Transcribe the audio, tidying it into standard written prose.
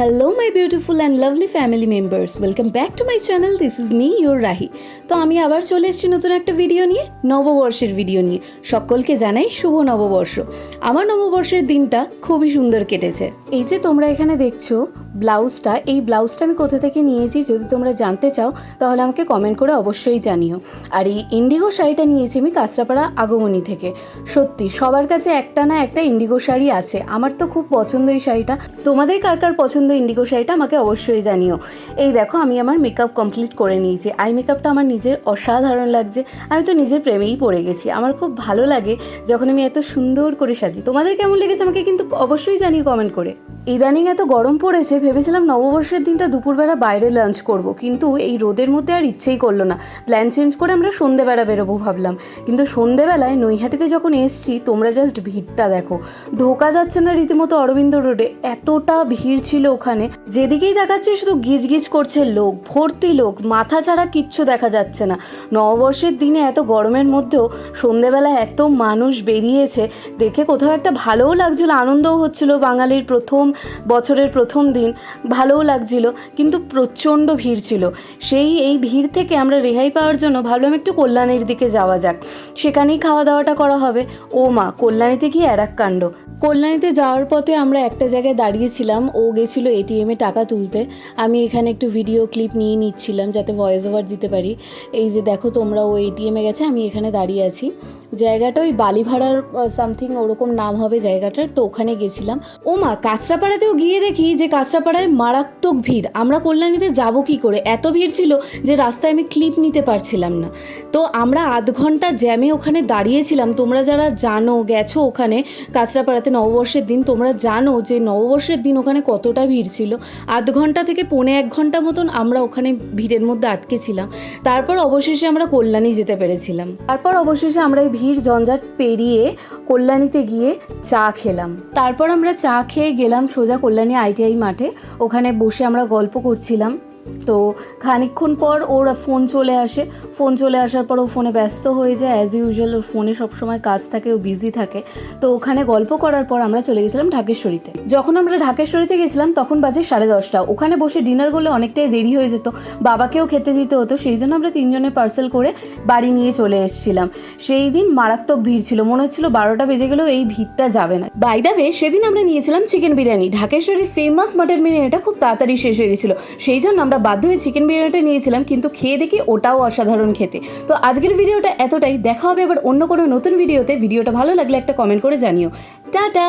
Hello my beautiful and lovely family members, welcome back to my channel. This is me your Rahi. তো আমি আবার চলে এসেছি নতুন একটা ভিডিও নিয়ে, নববর্ষের ভিডিও নিয়ে। সকলকে জানাই শুভ নববর্ষ। আমার নববর্ষের দিনটা খুবই সুন্দর কেটেছে। এই যে তোমরা এখানে দেখছো ব্লাউজটা, এই ব্লাউজটা আমি কোথা থেকে নিয়েছি যদি তোমরা জানতে চাও তাহলে আমাকে কমেন্ট করে অবশ্যই জানিও। আর এই ইন্ডিগো শাড়িটা নিয়েছি আমি কাঁচরাপাড়া আগমনী থেকে। সত্যি সবার কাছে একটা না একটা ইন্ডিগো শাড়ি আছে, আমার তো খুব পছন্দ এই শাড়িটা। তোমাদের কার কার পছন্দ ইন্ডিগো শাড়িটা আমাকে অবশ্যই জানিও। এই দেখো আমি আমার মেকআপ কমপ্লিট করে নিয়েছি। আই মেকআপটা আমার নিজের অসাধারণ লাগছে, আমি তো নিজের প্রেমেই পড়ে গেছি। আমার খুব ভালো লাগে যখন আমি এত সুন্দর করে সাজি। তোমাদের কেমন লেগেছে আমাকে কিন্তু অবশ্যই জানিও কমেন্ট করে। ইদানিং এত গরম পড়েছে, ভেবেছিলাম নববর্ষের দিনটা দুপুরবেলা বাইরে লাঞ্চ করব, কিন্তু এই রোদের মধ্যে আর ইচ্ছেই করলো না। প্ল্যান চেঞ্জ করে আমরা সন্ধেবেলা বেরোবো ভাবলাম, কিন্তু সন্ধেবেলায় নৈহাটিতে যখন এসছি তোমরা জাস্ট ভিড়টা দেখো, ঢোকা যাচ্ছে না রীতিমতো অরবিন্দ রোডে, এতটা ভিড় ছিল ওখানে। যেদিকেই দেখাচ্ছে শুধু গিজগিজ করছে লোক, ভর্তি লোক, মাথা ছাড়া কিচ্ছু দেখা যাচ্ছে না। নববর্ষের দিনে এত গরমের মধ্যেও সন্ধেবেলা এত মানুষ বেরিয়েছে দেখে কোথাও একটা ভালোও লাগছিল, আনন্দও হচ্ছিল। বাঙালির বছরের প্রথম দিন, ভালোও লাগছিল, কিন্তু প্রচণ্ড ভিড় ছিল। এই ভিড় থেকে আমরা রেহাই পাওয়ার জন্য ভাবলাম একটু কল্যাণীর দিকে যাওয়া যাক, সেখানেই খাওয়া দাওয়াটা করা হবে। ও মা, কল্যাণীতে গিয়ে আর এক কাণ্ড। কল্যাণীতে যাওয়ার পথে আমরা একটা জায়গায় দাঁড়িয়েছিলাম, ও গেছিলো এটিএমে টাকা তুলতে। আমি এখানে একটু ভিডিও ক্লিপ নিয়ে নিচ্ছিলাম যাতে ভয়েস ওভার দিতে পারি। এই যে দেখো তোমরা, ও এটিএমে গেছে, আমি এখানে দাঁড়িয়ে আছি। জায়গাটা ওই বালিভাড়ার সামথিং ওরকম নাম হবে জায়গাটার, তো ওখানে গেছিলাম। ও মা, কাঁচরাপাড়াতেও গিয়ে দেখি যে কাঁচরাপাড়ায় মারাত্মক ভিড়। আমরা কল্যাণীতে যাব কি করে, এত ভিড় ছিল যে রাস্তায় আমি ক্লিপ নিতে পারছিলাম না। তো আমরা আধ ঘন্টা জ্যামে ওখানে দাঁড়িয়েছিলাম। তোমরা যারা জানো, গেছো ওখানে কাঁচরাপাড়াতে নববর্ষের দিন, তোমরা জানো যে নববর্ষের দিন ওখানে কতটা ভিড় ছিল। আধ ঘন্টা থেকে পৌনে এক ঘন্টা মতন আমরা ওখানে ভিড়ের মধ্যে আটকেছিলাম। তারপর অবশেষে আমরা কল্যাণী যেতে পেরেছিলাম। তারপর অবশেষে আমরা এই ভিড় জঞ্জাট পেরিয়ে কল্যাণীতে গিয়ে চা খেলাম। তারপর আমরা চা খেয়ে গেলাম সোজা কল্যাণী আইটিআই মাঠে। ওখানে বসে আমরা গল্প করছিলাম। তো খানিকক্ষণ পর ওর ফোন চলে আসে। ফোন চলে আসার পর ও ফোনে ব্যস্ত হয়ে যায়, অ্যাজ ইউজুয়াল ওর ফোনে সবসময় কাজ থাকে, ও বিজি থাকে। তো ওখানে গল্প করার পর আমরা চলে গেছিলাম ঢাকেশ্বরীতে। যখন আমরা ঢাকেশ্বরীতে গেছিলাম তখন বাজে 10:30। ওখানে বসে ডিনার করলে অনেকটাই দেরি হয়ে যেত, বাবাকেও খেতে দিতে হতো, সেই জন্য আমরা 3 জনের পার্সেল করে বাড়ি নিয়ে চলে এসেছিলাম। সেই দিন মারাত্মক ভিড় ছিল, মনে হচ্ছিল 12টা বেজে গেলেও এই ভিড়টা যাবে না। বাই দ্য ওয়ে, সেদিন আমরা নিয়েছিলাম চিকেন বিরিয়ানি। ঢাকেশ্বরীর ফেমাস মাটন বিরিয়ানিটা খুব তাড়াতাড়ি শেষ হয়ে গেছিলো, সেই জন্য আমরা বাধ্য হয়ে চিকেন বিরিয়ানিটা নিয়েছিলাম, কিন্তু খেয়ে দেখি ওটাও অসাধারণ খেতে। তো আজকের ভিডিওটা এতটাই, দেখা হবে আবার অন্য কোনো নতুন ভিডিওতে। ভিডিওটা ভালো লাগলে একটা কমেন্ট করে জানিও। টাটা।